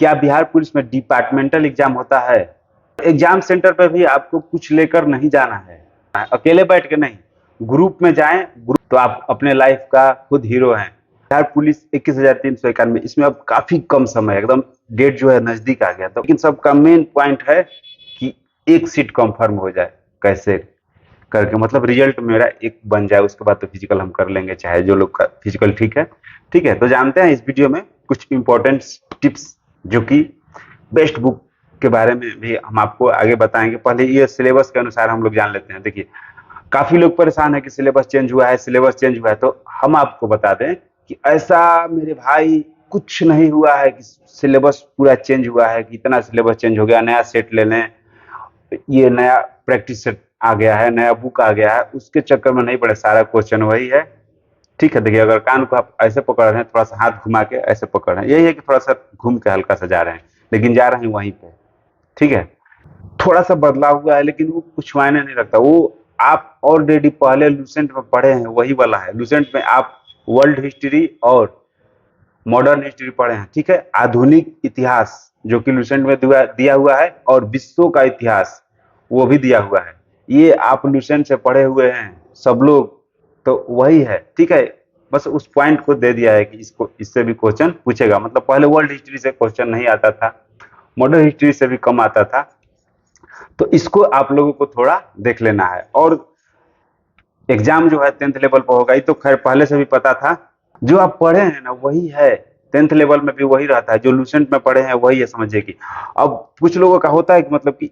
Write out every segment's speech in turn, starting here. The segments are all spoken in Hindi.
क्या बिहार पुलिस में डिपार्टमेंटल एग्जाम होता है? एग्जाम सेंटर पे भी आपको कुछ लेकर नहीं जाना है, अकेले बैठ के नहीं, ग्रुप में जाएं। ग्रुप तो आप अपने लाइफ का खुद हीरो हैं। बिहार पुलिस 21,391, इसमें अब काफी कम समय, एकदम डेट जो है नजदीक आ गया, तो लेकिन सबका मेन पॉइंट है कि एक सीट कंफर्म हो जाए, कैसे करके, मतलब रिजल्ट मेरा एक बन जाए, उसके बाद तो फिजिकल हम कर लेंगे, चाहे जो लोग का फिजिकल ठीक है। ठीक है, तो जानते हैं इस वीडियो में कुछ इंपॉर्टेंट टिप्स, जो कि बेस्ट बुक के बारे में भी हम आपको आगे बताएंगे। पहले ये सिलेबस के अनुसार हम लोग जान लेते हैं। देखिए, काफी लोग परेशान है कि सिलेबस चेंज हुआ है, सिलेबस चेंज हुआ है, तो हम आपको बता दें कि ऐसा मेरे भाई कुछ नहीं हुआ है कि सिलेबस पूरा चेंज हुआ है, कि इतना सिलेबस चेंज हो गया, नया सेट ले लें, ये नया प्रैक्टिस सेट आ गया है, नया बुक आ गया है, उसके चक्कर में नहीं पड़े, सारा क्वेश्चन वही है। ठीक है, देखिए, अगर कान को आप ऐसे पकड़ रहे हैं, थोड़ा सा हाथ घुमा के ऐसे पकड़ रहे हैं, यही है कि थोड़ा सा घूम के हल्का सा जा रहे हैं, लेकिन जा रहे हैं वहीं पे। ठीक है, थोड़ा सा बदलाव हुआ है, लेकिन वो कुछ मायने नहीं रखता। वो आप ऑलरेडी पहले लूसेंट में पढ़े हैं, वही वाला है। लूसेंट में आप वर्ल्ड हिस्ट्री और मॉडर्न हिस्ट्री पढ़े हैं। ठीक है, आधुनिक इतिहास जो कि लूसेंट में दिया हुआ है, और विश्व का इतिहास वो भी दिया हुआ है। ये आप लूसेंट से पढ़े हुए हैं सब लोग, तो वही है। ठीक है, बस उस पॉइंट को दे दिया है कि इसको, इससे भी क्वेश्चन पूछेगा। मतलब पहले वर्ल्ड हिस्ट्री से क्वेश्चन नहीं आता था, मॉडर्न हिस्ट्री से भी कम आता था, तो इसको आप लोगों को थोड़ा देख लेना है। और एग्जाम जो है 10th लेवल पर होगा, ये तो खैर पहले से भी पता था। जो आप पढ़े हैं ना वही है, 10th लेवल में भी वही रहता है, जो लूसेंट में पढ़े हैं वही है, समझिए कि। अब कुछ लोगों का होता है कि मतलब कि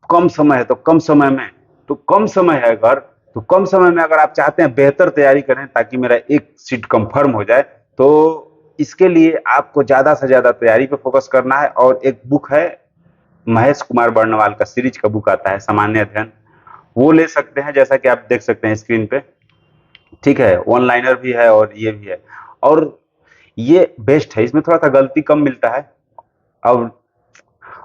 कम समय है, तो कम समय में, तो कम समय है अगर, तो कम समय में अगर आप चाहते हैं बेहतर तैयारी करें ताकि मेरा एक सीट कंफर्म हो जाए, तो इसके लिए आपको ज्यादा से ज्यादा तैयारी पे फोकस करना है। और एक बुक है, महेश कुमार बर्णवाल का सीरीज का बुक आता है, सामान्य अध्ययन, वो ले सकते हैं, जैसा कि आप देख सकते हैं स्क्रीन पे। ठीक है, वन लाइनर भी है और ये भी है, और ये बेस्ट है, इसमें थोड़ा सा गलती कम मिलता है। और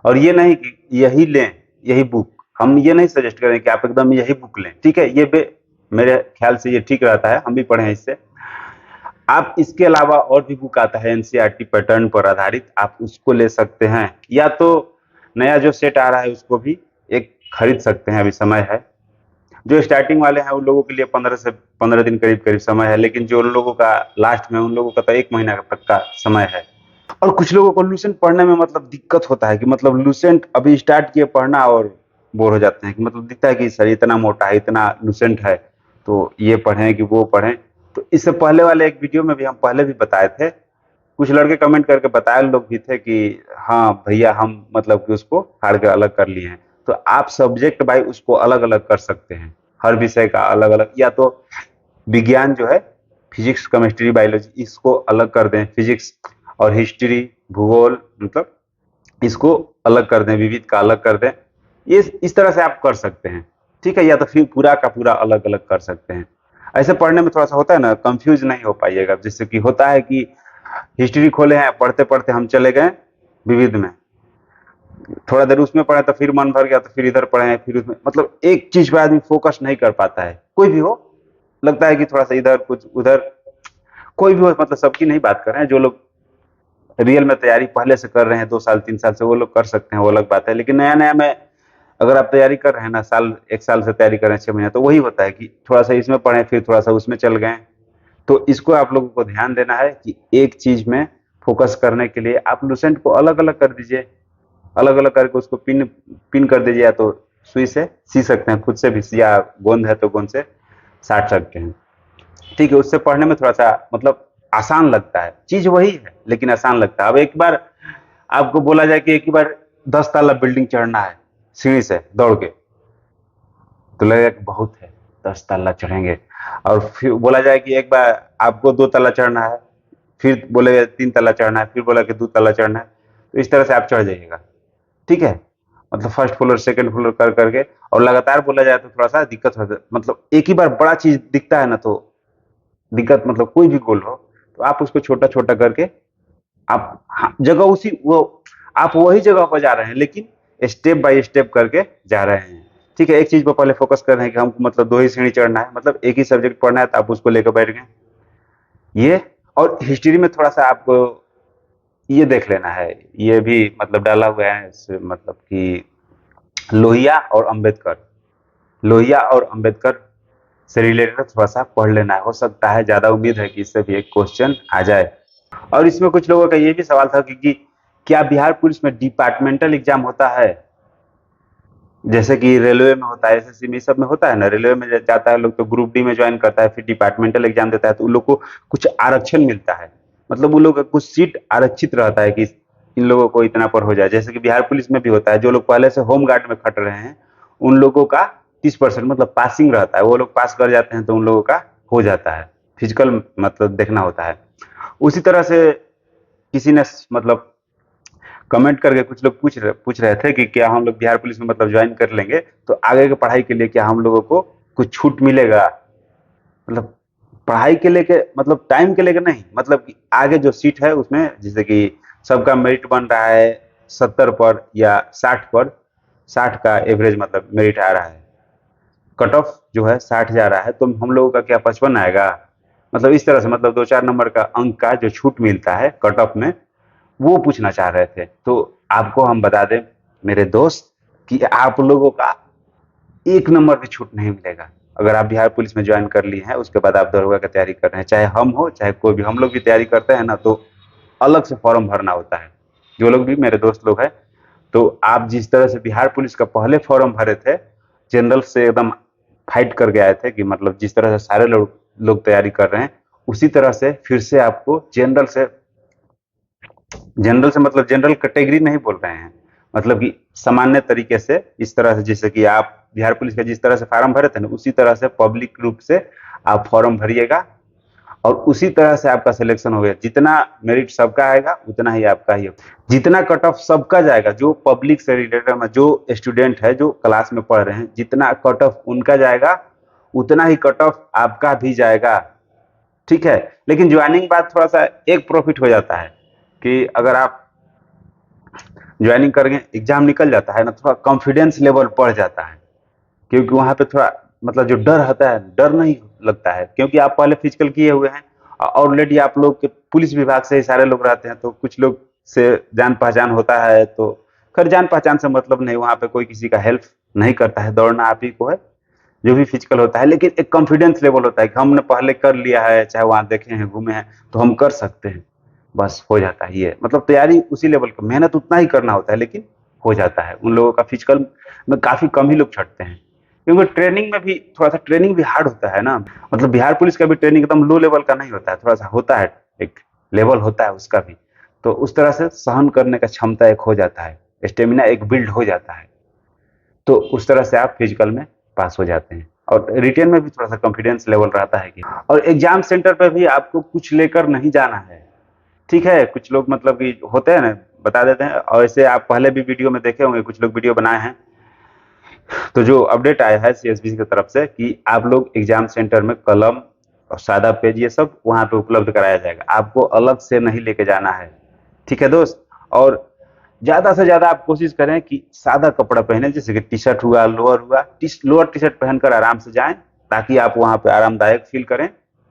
और ये नहीं कि यही लें, यही बुक, हम ये नहीं सजेस्ट करें कि आप एकदम यही बुक लें। ठीक है, मेरे ख्याल से ये ठीक रहता है, हम भी पढ़े हैं इससे। आप इसके अलावा और भी बुक आता है एनसीईआरटी पैटर्न पर आधारित, आप उसको ले सकते हैं, या तो नया जो सेट आ रहा है उसको भी एक खरीद सकते हैं, अभी समय है। जो स्टार्टिंग वाले हैं उन लोगों के लिए 15 से 15 दिन करीब करीब समय है, लेकिन जो उन लोगों का लास्ट में, उन लोगों का तो 1 महीना तक का समय है। और कुछ लोगों को लूसेंट पढ़ने में मतलब दिक्कत होता है कि मतलब लूसेंट अभी स्टार्ट किए पढ़ना और बोर हो जाते हैं, कि मतलब दिखता है कि सर इतना मोटा है, इतना लूसेंट है, तो ये पढ़ें कि वो पढ़ें। तो इससे पहले वाले एक वीडियो में भी हम पहले भी बताए थे, कुछ लड़के कमेंट करके बताए लोग भी थे कि हाँ भैया, हम मतलब कि उसको फाड़ के अलग कर लिए हैं। तो आप सब्जेक्ट भाई उसको अलग अलग कर सकते हैं, हर विषय का अलग अलग, या तो विज्ञान जो है, फिजिक्स केमिस्ट्री बायोलॉजी, इसको अलग कर दें, फिजिक्स और हिस्ट्री भूगोल, मतलब इसको अलग कर दें, विविध का अलग कर दें। ये इस तरह से आप कर सकते हैं। ठीक है, या तो फिर पूरा का पूरा अलग अलग कर सकते हैं। ऐसे पढ़ने में थोड़ा सा होता है ना, कंफ्यूज नहीं हो पाइएगा। जैसे कि होता है कि हिस्ट्री खोले हैं, पढ़ते पढ़ते हम चले गए विविध में, थोड़ा देर उसमें पढ़े तो फिर मन भर गया, तो फिर इधर पढ़े, फिर उसमें, मतलब एक चीज पे आदमी फोकस नहीं कर पाता है, कोई भी हो। लगता है कि थोड़ा सा इधर कुछ उधर, कोई भी हो, मतलब सबकी नहीं बात कर रहे हैं। जो लोग रियल में तैयारी पहले से कर रहे हैं 2 साल 3 साल से, वो लोग कर सकते हैं, वो अलग बात है। लेकिन नया नया में अगर आप तैयारी कर रहे हैं ना, साल 1 साल से तैयारी कर रहे हैं, 6 महीने, तो वही होता है कि थोड़ा सा इसमें पढ़े, फिर थोड़ा सा उसमें चल गए। तो इसको आप लोगों को ध्यान देना है कि एक चीज में फोकस करने के लिए आप लूसेंट को अलग अलग कर दीजिए, अलग अलग करके उसको पिन पिन कर दीजिए, या तो सुई से सी सकते हैं खुद से भी, या गोंद है तो गोंद से साट सकते हैं। ठीक है, उससे पढ़ने में थोड़ा सा मतलब आसान लगता है, चीज वही है लेकिन आसान लगता है। अब एक बार आपको बोला जाए कि एक ही बार 10 ताला बिल्डिंग चढ़ना है सीढ़ी से दौड़ के, तो लगेगा कि बहुत है, 10 ताला चढ़ेंगे। और फिर बोला जाए कि एक बार आपको 2 ताला चढ़ना है, फिर बोले 3 ताला चढ़ना है, फिर बोला कि 2 ताला चढ़ना है, तो इस तरह से आप चढ़ जाइएगा। ठीक है, मतलब फर्स्ट फ्लोर सेकंड फ्लोर कर करके, और लगातार बोला जाए तो थोड़ा सा दिक्कत हो जाए। मतलब एक ही बार बड़ा चीज दिखता है ना, तो दिक्कत, मतलब कोई भी गोल हो, तो आप उसको छोटा छोटा करके आप, हाँ, जगह उसी वो, आप वही जगह पर जा रहे हैं, लेकिन स्टेप बाय स्टेप करके जा रहे हैं। ठीक है, एक चीज पर पहले फोकस कर रहे हैं कि हमको मतलब 2 ही सीढ़ी चढ़ना है, मतलब एक ही सब्जेक्ट पढ़ना है, तो आप उसको लेकर बैठ गए। ये, और हिस्ट्री में थोड़ा सा आपको ये देख लेना है। ये भी मतलब डाला हुआ है मतलब कि लोहिया और अंबेडकर, लोहिया और अंबेडकर से रिलेटेड थोड़ा सा पढ़ लेना है। हो सकता है, ज्यादा उम्मीद है कि इससे भी एक क्वेश्चन आ जाए। और इसमें कुछ लोगों का ये भी सवाल था कि क्या बिहार पुलिस में डिपार्टमेंटल एग्जाम होता है, जैसे कि रेलवे में होता है, एसएससी में, सब में होता है ना। रेलवे में जाता है लोग तो ग्रुप डी में ज्वाइन करता है, फिर डिपार्टमेंटल एग्जाम देता है, तो उन लोग को कुछ आरक्षण मिलता है। मतलब उन लोग का कुछ सीट आरक्षित रहता है कि इन लोगों को इतना पर हो जाए। जैसे कि बिहार पुलिस में भी होता है, जो लोग पहले से होम गार्ड में खट रहे हैं उन लोगों का 30% मतलब पासिंग रहता है। वो लोग पास कर जाते हैं तो उन लोगों का हो जाता है। फिजिकल मतलब देखना होता है। उसी तरह से किसी ने मतलब कमेंट करके कुछ लोग पूछ रहे थे कि क्या हम लोग बिहार पुलिस में मतलब ज्वाइन कर लेंगे तो आगे की पढ़ाई के लिए क्या हम लोगों को कुछ छूट मिलेगा। मतलब पढ़ाई के लेके मतलब टाइम के लेके नहीं, मतलब कि आगे जो सीट है उसमें, जैसे कि सबका मेरिट बन रहा है 70 पर या 60 पर, 60 का एवरेज मतलब मेरिट आ रहा है, कट ऑफ जो है 60 जा रहा है, तो हम लोगों का क्या 55 आएगा। मतलब इस तरह से मतलब 2-4 नंबर का अंक का जो छूट मिलता है कट ऑफ में, वो पूछना चाह रहे थे। तो आपको हम बता दें मेरे दोस्त कि आप लोगों का 1 नंबर भी छूट नहीं मिलेगा। अगर आप बिहार पुलिस में ज्वाइन कर लिए हैं, उसके बाद आप दरोगा की तैयारी कर रहे हैं, चाहे हम हो चाहे कोई भी, हम लोग भी तैयारी करते हैं ना, तो अलग से फॉर्म भरना होता है। जो लोग भी मेरे दोस्त लोग हैं, तो आप जिस तरह से बिहार पुलिस का पहले फॉर्म भरे थे, जनरल से एकदम फाइट करके आए थे कि मतलब जिस तरह से सारे लोग तैयारी कर रहे हैं, उसी तरह से फिर से आपको जनरल से मतलब जनरल कैटेगरी नहीं बोल रहे हैं, मतलब कि सामान्य तरीके से, इस तरह से जैसे कि आप बिहार पुलिस का जिस तरह से फॉर्म भरे थे ना, उसी तरह से पब्लिक रूप से आप फॉर्म भरिएगा और उसी तरह से आपका सिलेक्शन हो गया। जितना मेरिट सबका आएगा उतना ही आपका ही, जितना कट ऑफ सबका जाएगा, जो पब्लिक से रिलेटेड में जो स्टूडेंट है जो क्लास में पढ़ रहे हैं, जितना कट ऑफ उनका जाएगा उतना ही कट ऑफ आपका भी जाएगा। ठीक है। लेकिन ज्वाइनिंग के बाद थोड़ा सा एक प्रॉफिट हो जाता है कि अगर आप ज्वाइनिंग करेंगे, एग्जाम निकल जाता है ना, थोड़ा कॉन्फिडेंस लेवल बढ़ जाता है। क्योंकि वहां पे थोड़ा मतलब जो डर होता है, डर नहीं लगता है, क्योंकि आप पहले फिजिकल किए हुए हैं। ऑलरेडी आप लोग के पुलिस विभाग से ही सारे लोग रहते हैं, तो कुछ लोग से जान पहचान होता है। तो खैर जान पहचान से मतलब नहीं, वहां पे कोई किसी का हेल्प नहीं करता है, दौड़ना आप ही को है जो भी फिजिकल होता है। लेकिन एक कॉन्फिडेंस लेवल होता है कि हमने पहले कर लिया है, चाहे वहां देखे हैं घूमे हैं, तो हम कर सकते हैं, बस हो जाता है। ये मतलब तैयारी उसी लेवल का, मेहनत उतना ही करना होता है, लेकिन हो जाता है। उन लोगों का फिजिकल में काफी कम ही लोग छटते हैं, क्योंकि ट्रेनिंग में भी थोड़ा सा ट्रेनिंग भी हार्ड होता है ना। मतलब बिहार पुलिस का भी ट्रेनिंग एकदम लो लेवल का नहीं होता है, थोड़ा सा होता है, एक लेवल होता है उसका भी। तो उस तरह से सहन करने का क्षमता एक हो जाता है, स्टेमिना एक बिल्ड हो जाता है। तो उस तरह से आप फिजिकल में पास हो जाते हैं। और रिटेन में भी थोड़ा सा कॉन्फिडेंस लेवल रहता है कि, और एग्जाम सेंटर पे भी आपको कुछ लेकर नहीं जाना है। ठीक है। कुछ लोग मतलब कि होते हैं ना, बता देते हैं, और ऐसे आप पहले भी वीडियो में देखे होंगे, कुछ लोग वीडियो बनाए हैं। तो जो अपडेट आया है सीएसबी की तरफ से कि आप लोग एग्जाम सेंटर में कलम और सादा पेज ये सब वहां पे उपलब्ध कराया जाएगा, आपको अलग से नहीं लेके जाना है। ठीक है दोस्त। और ज्यादा से ज्यादा आप कोशिश करें कि सादा कपड़ा पहने, जैसे कि टी शर्ट हुआ, लोअर हुआ, लोअर टी शर्ट पहनकर आराम से जाएं, ताकि आप वहां पे आरामदायक फील करें।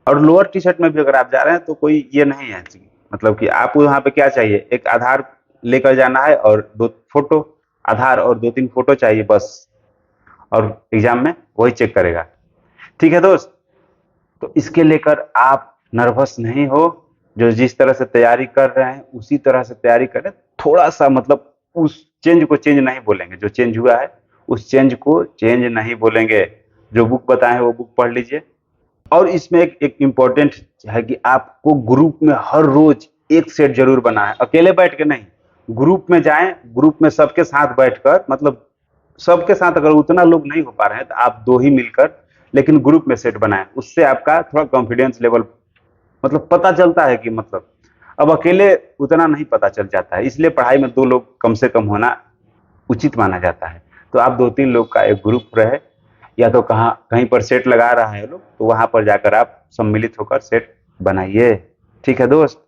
और लोअर टी शर्ट में भी अगर आप जा रहे हैं तो कोई ये नहीं है, मतलब कि आपको वहां पे क्या चाहिए, एक आधार लेकर जाना है और 2 फोटो, आधार और 2-3 फोटो चाहिए बस। और एग्जाम में वही चेक करेगा। ठीक है दोस्त। तो इसके लेकर आप नर्वस नहीं हो, जो जिस तरह से तैयारी कर रहे हैं उसी तरह से तैयारी करें। थोड़ा सा मतलब उस चेंज को चेंज नहीं बोलेंगे, जो चेंज हुआ है उस चेंज को चेंज नहीं बोलेंगे। जो बुक बताए वो बुक पढ़ लीजिए। और इसमें एक इम्पोर्टेंट है कि आपको ग्रुप में हर रोज एक सेट जरूर बनाना है, अकेले बैठ के नहीं। ग्रुप में जाएं, ग्रुप में सबके साथ बैठकर, मतलब सबके साथ अगर उतना लोग नहीं हो पा रहे हैं तो आप 2 ही मिलकर, लेकिन ग्रुप में सेट बनाएं। उससे आपका थोड़ा कॉन्फिडेंस लेवल मतलब पता चलता है कि मतलब अब अकेले उतना नहीं पता चल जाता है, इसलिए पढ़ाई में 2 लोग कम से कम होना उचित माना जाता है। तो आप 2-3 लोग का एक ग्रुप रहे, या तो कहाँ कहीं पर सेट लगा रहा है लोग, तो वहां पर जाकर आप सम्मिलित होकर सेट बनाइए। ठीक है दोस्त।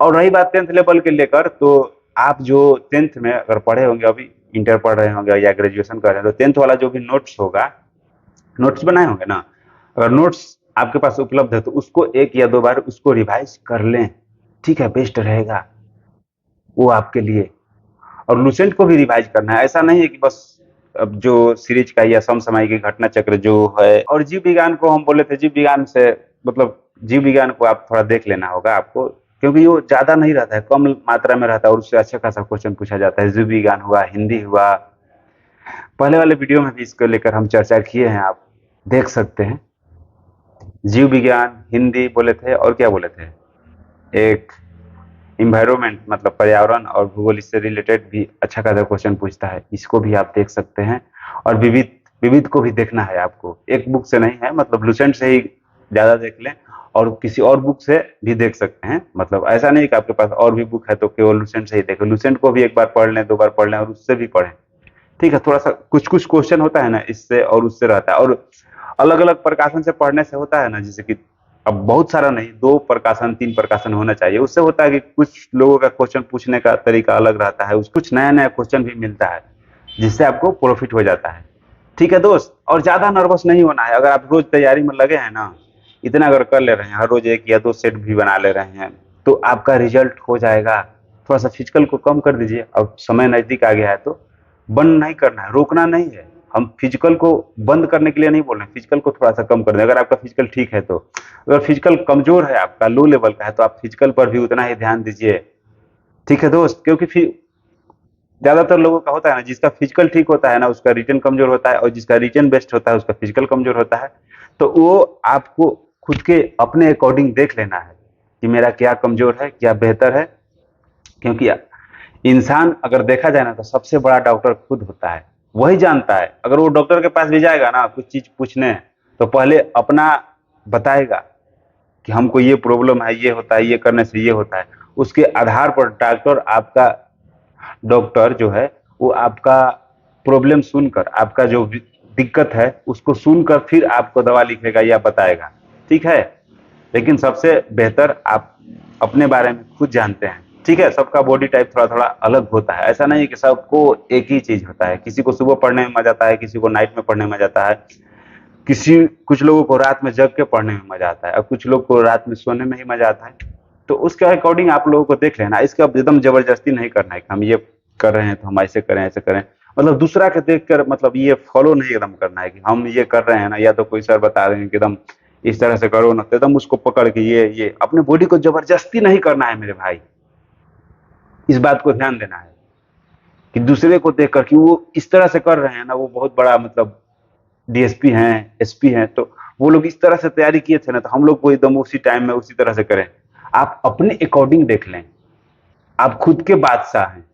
और रही बात 10th लेवल के लेकर, तो आप जो 10th में अगर पढ़े होंगे, अभी इंटर पढ़ रहे होंगे या ग्रेजुएशन कर रहे हैं, तो 10th वाला जो भी नोट्स होगा, नोट्स बनाए होंगे ना, अगर नोट्स आपके पास उपलब्ध है तो उसको 1 या 2 बार उसको रिवाइज कर लें। ठीक है, बेस्ट रहेगा। वो आपके लिए। और लुसेंट को भी रिवाइज करना है, ऐसा नहीं है कि बस अब जो सीरीज का या समसामयिक घटना चक्र जो है। और जीव विज्ञान को हम बोले थे, जीव विज्ञान से मतलब जीव विज्ञान को आप थोड़ा देख लेना होगा आपको, क्योंकि वो ज्यादा नहीं रहता है, कम मात्रा में रहता है और उससे अच्छा खासा क्वेश्चन पूछा जाता है। जीव विज्ञान हुआ, हिंदी हुआ, पहले वाले वीडियो में भी इसको लेकर हम चर्चा किए हैं, आप देख सकते हैं। जीव विज्ञान, हिंदी बोले थे, और क्या बोले थे, एक इन्वायरमेंट मतलब पर्यावरण और भूगोल, इससे रिलेटेड भी अच्छा खासा क्वेश्चन पूछता है, इसको भी आप देख सकते हैं। और विविध विविध को भी देखना है आपको, एक बुक से नहीं है, मतलब लुसेंट से ही ज्यादा देख लें, और किसी और बुक से भी देख सकते हैं। मतलब ऐसा नहीं कि आपके पास और भी बुक है तो केवल लुसेंट से ही देखें, लुसेंट को भी एक बार पढ़ लें, 2 बार पढ़ लें और उससे भी पढ़ें। ठीक है, थोड़ा सा कुछ कुछ क्वेश्चन होता है ना, इससे और उससे रहता है, और अलग अलग प्रकाशन से पढ़ने से होता है ना, जैसे कि अब बहुत सारा नहीं, 2 प्रकाशन 3 प्रकाशन होना चाहिए, उससे होता है कि कुछ लोगों का क्वेश्चन पूछने का तरीका अलग रहता है, कुछ नया नया क्वेश्चन भी मिलता है जिससे आपको प्रॉफिट हो जाता है। ठीक है दोस्त, और ज्यादा नर्वस नहीं होना है। अगर आप रोज तैयारी में लगे हैं ना, इतना अगर कर ले रहे हैं, हर रोज 1 या 2 सेट भी बना ले रहे हैं, तो आपका रिजल्ट हो जाएगा। थोड़ा सा फिजिकल को कम कर दीजिए, अब समय नजदीक आ गया है तो बंद नहीं करना है, रोकना नहीं है। हम फिजिकल को बंद करने के लिए नहीं बोल रहे हैं, फिजिकल को थोड़ा सा कम कर दें। अगर आपका फिजिकल ठीक है तो, अगर फिजिकल कमजोर है आपका, लो लेवल का है, तो आप फिजिकल पर भी उतना ही ध्यान दीजिए। ठीक है दोस्त, क्योंकि फिर ज्यादातर लोगों का होता है ना, जिसका फिजिकल ठीक होता है ना उसका रिटर्न कमजोर होता है, और जिसका रिटर्न बेस्ट होता है उसका फिजिकल कमजोर होता है। तो वो आपको खुद के अपने अकॉर्डिंग देख लेना है कि मेरा क्या कमजोर है, क्या बेहतर है। क्योंकि इंसान अगर देखा जाए ना तो सबसे बड़ा डॉक्टर खुद होता है, वही जानता है। अगर वो डॉक्टर के पास भी जाएगा ना कुछ चीज पूछने, तो पहले अपना बताएगा कि हमको ये प्रॉब्लम है, ये होता है, ये करने से ये होता है। उसके आधार पर डॉक्टर जो है वो आपका प्रॉब्लम सुनकर, आपका जो दिक्कत है उसको सुनकर फिर आपको दवा लिखेगा या बताएगा। ठीक है, लेकिन सबसे बेहतर आप अपने बारे में खुद जानते हैं। ठीक है, सबका बॉडी टाइप थोड़ा थोड़ा अलग होता है, ऐसा नहीं है कि सबको एक ही चीज होता है। किसी को सुबह पढ़ने में मजा आता है, किसी को नाइट में पढ़ने में मजा आता है, कुछ लोगों को रात में जग के पढ़ने में मजा आता है, और कुछ लोग को रात में सोने में ही मजा आता है। तो उसके अकॉर्डिंग आप लोगों को देख लेना, इसका एकदम जबरदस्ती नहीं करना है कि हम ये कर रहे हैं तो हम ऐसे करें ऐसे करें। मतलब दूसरा के देख कर मतलब ये फॉलो नहीं एकदम करना है कि हम ये कर रहे हैं ना, या तो कोई सर बता रहे हैं कि एकदम इस तरह से करो ना, तो एकदम उसको पकड़ के ये अपने बॉडी को जबरदस्ती नहीं करना है मेरे भाई। इस बात को ध्यान देना है कि दूसरे को देख कर कि वो इस तरह से कर रहे हैं ना, वो बहुत बड़ा मतलब डीएसपी हैं, एसपी हैं, तो वो लोग इस तरह से तैयारी किए थे ना, तो हम लोग को एकदम उसी टाइम में उसी तरह से करें। आप अपने अकॉर्डिंग देख लें, आप खुद के बादशाह हैं,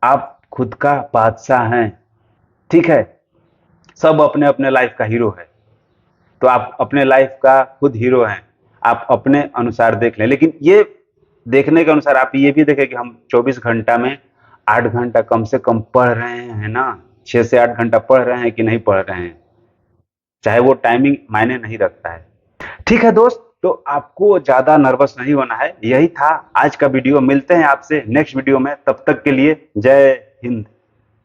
आप खुद का बादशाह हैं। ठीक है, सब अपने अपने लाइफ का हीरो है, तो आप अपने लाइफ का खुद हीरो हैं। आप अपने अनुसार देख लें, लेकिन ये देखने के अनुसार आप ये भी देखें कि हम 24 घंटा में 8 घंटा कम से कम पढ़ रहे हैं ना, 6 से 8 घंटा पढ़ रहे हैं कि नहीं पढ़ रहे हैं, चाहे वो टाइमिंग मायने नहीं रखता है। ठीक है दोस्त, तो आपको ज्यादा नर्वस नहीं होना है। यही था आज का वीडियो, मिलते हैं आपसे नेक्स्ट वीडियो में, तब तक के लिए जय हिंद।